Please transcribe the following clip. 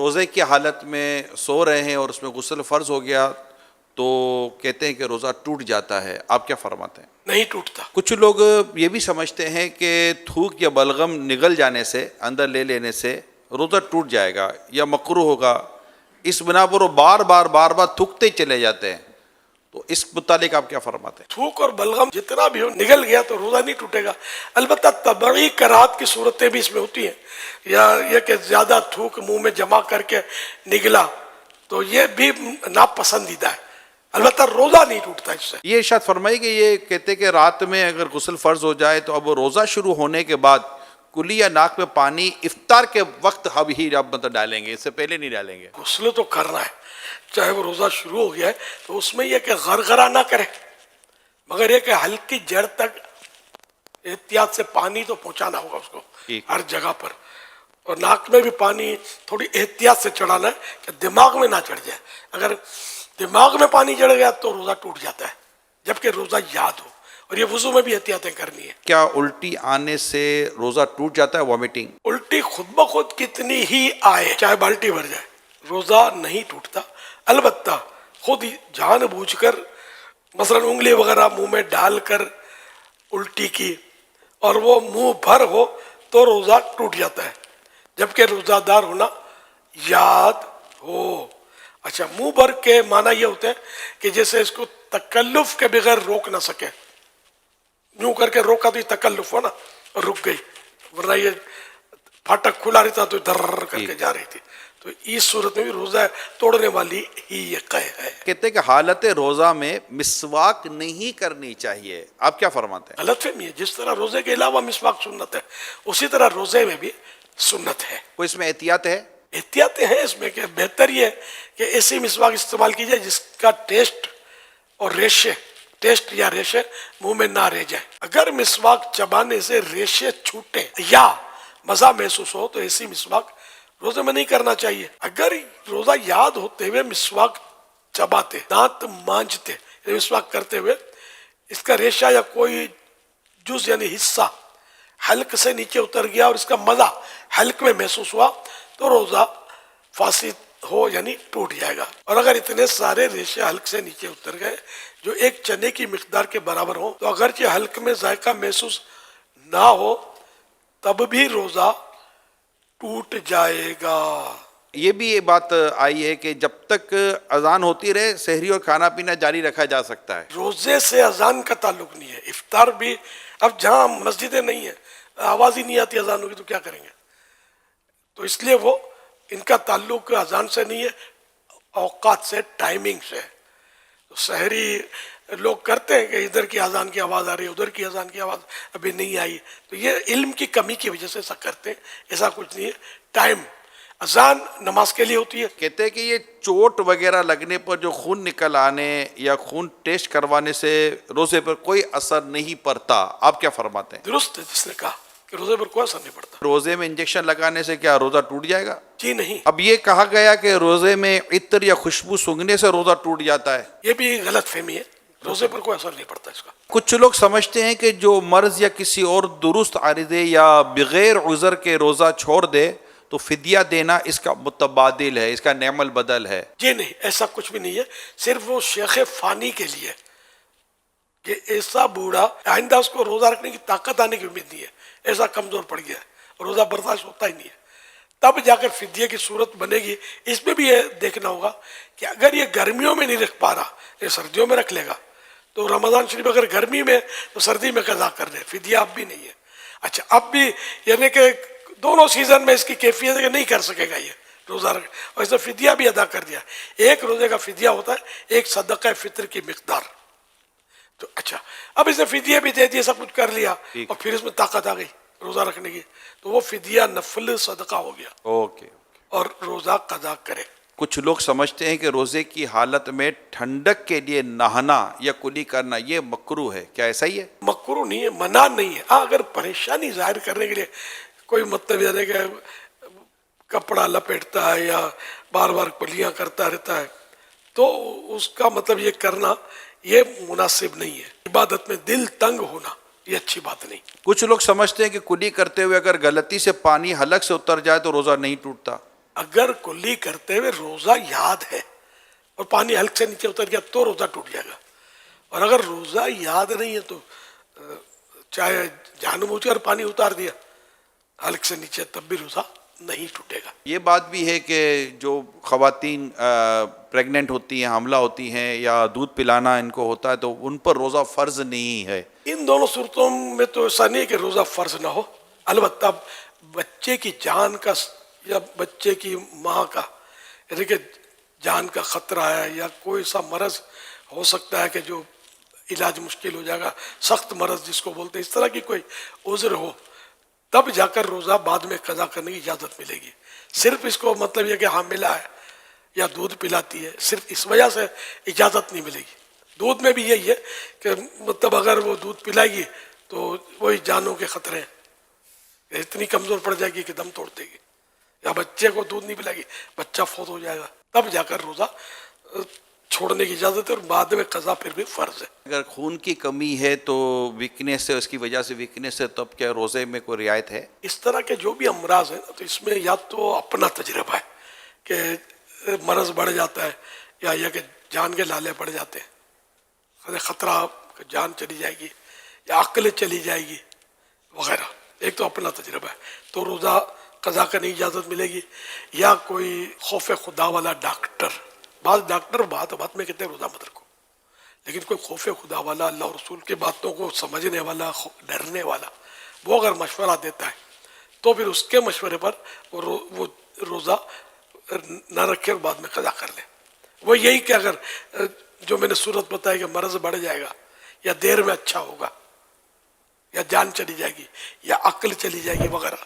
روزے کی حالت میں سو رہے ہیں اور اس میں غسل فرض ہو گیا تو کہتے ہیں کہ روزہ ٹوٹ جاتا ہے، آپ کیا فرماتے ہیں؟ نہیں ٹوٹتا. کچھ لوگ یہ بھی سمجھتے ہیں کہ تھوک یا بلغم نگل جانے سے، اندر لے لینے سے روزہ ٹوٹ جائے گا یا مکروہ ہوگا، اس بنا پر وہ بار بار تھوکتے چلے جاتے ہیں، تو اس متعلق آپ کیا فرماتے ہیں؟ تھوک اور بلغم جتنا بھی ہو نگل گیا تو روزہ نہیں ٹوٹے گا. البتہ طبعی کراہت کی صورتیں بھی اس میں ہوتی ہیں، یا یہ کہ زیادہ تھوک منہ میں جمع کر کے نگلا تو یہ بھی ناپسندیدہ ہے. البتہ روزہ نہیں ٹوٹتا اس سے. یہ ارشاد فرمائی کہ یہ کہتے کہ رات میں اگر غسل فرض ہو جائے تو اب روزہ شروع ہونے کے بعد کلی یا ناک میں پانی افطار کے وقت اب ہی ڈالیں گے، اس سے پہلے نہیں ڈالیں گے. غسل تو کرنا ہے، چاہے وہ روزہ شروع ہو گیا ہے تو اس میں یہ کہ غرغرہ نہ کرے، مگر یہ کہ ہلکی جڑ تک احتیاط سے پانی تو پہنچانا ہوگا اس کو ہر جگہ پر. اور ناک میں بھی پانی تھوڑی احتیاط سے چڑھانا ہے کہ دماغ میں نہ چڑھ جائے. اگر دماغ میں پانی چڑھ گیا تو روزہ ٹوٹ جاتا ہے، جبکہ روزہ یاد ہو. اور یہ وضو میں بھی احتیاطیں کرنی ہے. کیا الٹی آنے سے روزہ ٹوٹ جاتا ہے، وامٹنگ؟ الٹی خود بخود کتنی ہی آئے، چاہے بالٹی بھر جائے، روزہ نہیں ٹوٹتا. البتہ خود ہی جان بوجھ کر مثلا انگلی وغیرہ منہ میں ڈال کر الٹی کی اور وہ منہ بھر ہو تو روزہ ٹوٹ جاتا ہے، جبکہ روزہ دار ہونا یاد ہو. اچھا، منہ بھر کے معنی یہ ہوتے ہیں کہ جیسے اس کو تکلف کے بغیر روک نہ سکے. یوں کر کے روکا تو یہ تکلف ہو نا، اور رک گئی، ورنہ یہ پھاٹک کھلا رہتا تو در کر کے جا رہی تھی. تو اس صورت میں بھی روزہ توڑنے والی ہی یہ قے ہے. کہتے کہ حالت روزہ میں مسواک نہیں کرنی چاہیے، آپ کیا فرماتے ہیں؟ غلط فہمی ہے. جس طرح روزے کے علاوہ مسواک سنت ہے، اسی طرح روزے میں بھی سنت ہے. کوئی اس میں احتیاط ہے؟ احتیاطیں ہیں اس میں کہ بہتر یہ ہے کہ ایسی مسواک استعمال کی جائے جس کا ٹیسٹ اور ٹیسٹ یا ریشے منہ میں نہ رہ جائے. اگر مسواک چبانے سے ریشے چھوٹے یا مزہ محسوس ہو تو ایسی مسواک روزے میں نہیں کرنا چاہیے. اگر روزہ یاد ہوتے ہوئے مسواک چباتے، دانت مانجتے، مسواک کرتے ہوئے اس کا ریشہ یا کوئی جز یعنی حصہ حلق سے نیچے اتر گیا اور اس کا مزہ حلق میں محسوس ہوا تو روزہ فاسد ہو یعنی ٹوٹ جائے گا. اور اگر اتنے سارے ریشے حلق سے نیچے اتر گئے جو ایک چنے کی مقدار کے برابر ہوں تو اگرچہ حلق میں ذائقہ محسوس نہ ہو تب بھی روزہ ٹوٹ جائے گا. یہ بھی یہ بات آئی ہے کہ جب تک اذان ہوتی رہے سحری اور کھانا پینا جاری رکھا جا سکتا ہے. روزے سے اذان کا تعلق نہیں ہے. افطار بھی اب جہاں مسجدیں نہیں ہیں، آواز ہی نہیں آتی اذان ہوگی تو کیا کریں گے؟ تو اس لیے وہ ان کا تعلق اذان سے نہیں ہے، اوقات سے، ٹائمنگ سے. تو سحری لوگ کرتے ہیں کہ ادھر کی اذان کی آواز آ رہی ہے، ادھر کی اذان کی آواز ابھی نہیں آئی، تو یہ علم کی کمی کی وجہ سے ایسا کرتے ہیں. ایسا کچھ نہیں ہے. ٹائم اذان نماز کے لیے ہوتی ہے. کہتے ہیں کہ یہ چوٹ وغیرہ لگنے پر جو خون نکل آنے یا خون ٹیسٹ کروانے سے روزے پر کوئی اثر نہیں پڑتا، آپ کیا فرماتے ہیں؟ درست ہے جس نے کہا کہ روزے پر کوئی اثر نہیں پڑتا. روزے میں انجیکشن لگانے سے کیا روزہ ٹوٹ جائے گا؟ جی نہیں. اب یہ کہا گیا کہ روزے میں عطر یا خوشبو سونگھنے سے روزہ ٹوٹ جاتا ہے، یہ بھی غلط فہمی ہے. روزے پر کوئی اثر نہیں پڑتا اس کا. کچھ لوگ سمجھتے ہیں کہ جو مرض یا کسی اور درست عارضے یا بغیر عذر کے روزہ چھوڑ دے تو فدیہ دینا اس کا متبادل ہے، اس کا نعم البدل ہے. جی نہیں، ایسا کچھ بھی نہیں ہے. صرف وہ شیخ فانی کے لیے کہ ایسا بوڑھا آئندہ اس کو روزہ رکھنے کی طاقت آنے کی امید نہیں ہے، ایسا کمزور پڑ گیا ہے، روزہ برداشت ہوتا ہی نہیں ہے، تب جا کر فدیے کی صورت بنے گی. اس میں بھی یہ دیکھنا ہوگا کہ اگر یہ گرمیوں میں نہیں رکھ پا رہا، یہ سردیوں میں رکھ لے گا تو رمضان شریف اگر گرمی میں تو سردی میں قضا کر دے، فدیہ اب بھی نہیں ہے. اچھا، اب بھی یعنی کہ دونوں سیزن میں اس کی کیفیت ہے کہ نہیں کر سکے گا یہ روزہ رکھ، اور اس نے فدیہ بھی ادا کر دیا. ایک روزے کا فدیہ ہوتا ہے ایک صدقہ فطر کی مقدار. تو اچھا، اب اس نے فدیہ بھی دے دیا، سب کچھ کر لیا اور پھر اس میں طاقت آ گئی روزہ رکھنے کی تو وہ فدیہ نفل صدقہ ہو گیا. اوکے. اور روزہ قضا کرے. کچھ لوگ سمجھتے ہیں کہ روزے کی حالت میں ٹھنڈک کے لیے نہانا یا کلی کرنا یہ مکروہ ہے، کیا ایسا ہی ہے؟ مکروہ نہیں ہے، منع نہیں ہے. ہاں، اگر پریشانی ظاہر کرنے کے لیے کوئی مطلب یعنی کہ کپڑا لپیٹتا ہے یا بار بار کلیاں کرتا رہتا ہے تو اس کا مطلب یہ کرنا یہ مناسب نہیں ہے. عبادت میں دل تنگ ہونا یہ اچھی بات نہیں. کچھ لوگ سمجھتے ہیں کہ کلی کرتے ہوئے اگر غلطی سے پانی حلق سے اتر جائے تو روزہ نہیں ٹوٹتا. اگر کلی کرتے ہوئے روزہ یاد ہے اور پانی حلق سے نیچے اتر گیا تو روزہ ٹوٹ جائے گا، اور اگر روزہ یاد نہیں ہے تو چاہے جان بوجھ کر پانی اتار دیا حلق سے نیچے تب بھی روزہ نہیں ٹوٹے گا۔ یہ بات بھی ہے کہ جو خواتین پریگننٹ ہوتی ہیں، حاملہ ہوتی ہیں، یا دودھ پلانا ان کو ہوتا ہے تو ان پر روزہ فرض نہیں ہے۔ ان دونوں صورتوں میں تو ایسا نہیں ہے کہ روزہ فرض نہ ہو، البتہ بچے کی جان کا یا بچے کی ماں کا یعنی کہ جان کا خطرہ ہے یا کوئی سا مرض ہو سکتا ہے کہ جو علاج مشکل ہو جائے گا، سخت مرض جس کو بولتے ہیں، اس طرح کی کوئی عذر ہو تب جا کر روزہ بعد میں قضا کرنے کی اجازت ملے گی۔ صرف اس کو مطلب یہ کہ حاملہ ہے یا دودھ پلاتی ہے، صرف اس وجہ سے اجازت نہیں ملے گی۔ دودھ میں بھی یہی ہے کہ مطلب اگر وہ دودھ پلائے گی تو وہی جانوں کے خطرے ہیں، اتنی کمزور پڑ جائے گی کہ دم توڑ دے گی، یا بچے کو دودھ نہیں پلائے گی بچہ فوت ہو جائے گا، تب جا کر روزہ چھوڑنے کی اجازت ہے، اور بعد میں قضا پھر بھی فرض ہے۔ اگر خون کی کمی ہے تو ویکنیس ہے، اس کی وجہ سے ویکنیس ہے، تب کیا روزے میں کوئی رعایت ہے؟ اس طرح کے جو بھی امراض ہیں تو اس میں یا تو اپنا تجربہ ہے کہ مرض بڑھ جاتا ہے، یا یہ کہ جان کے لالے پڑ جاتے ہیں، خطرہ کہ جان چلی جائے گی یا عقل چلی جائے گی وغیرہ، ایک تو اپنا تجربہ ہے تو روزہ قضا کرنے کی اجازت ملے گی، یا کوئی خوف خدا والا ڈاکٹر، بعض ڈاکٹر بات میں کہتے ہیں روزہ مت رکھو، لیکن کوئی خوف خدا والا، اللہ اور رسول کی باتوں کو سمجھنے والا، ڈرنے والا، وہ اگر مشورہ دیتا ہے تو پھر اس کے مشورے پر وہ روزہ نہ رکھے اور بعد میں قضا کر لے۔ وہ یہی کہ اگر جو میں نے صورت بتائی کہ مرض بڑھ جائے گا یا دیر میں اچھا ہوگا یا جان چلی جائے گی یا عقل چلی جائے گی وغیرہ،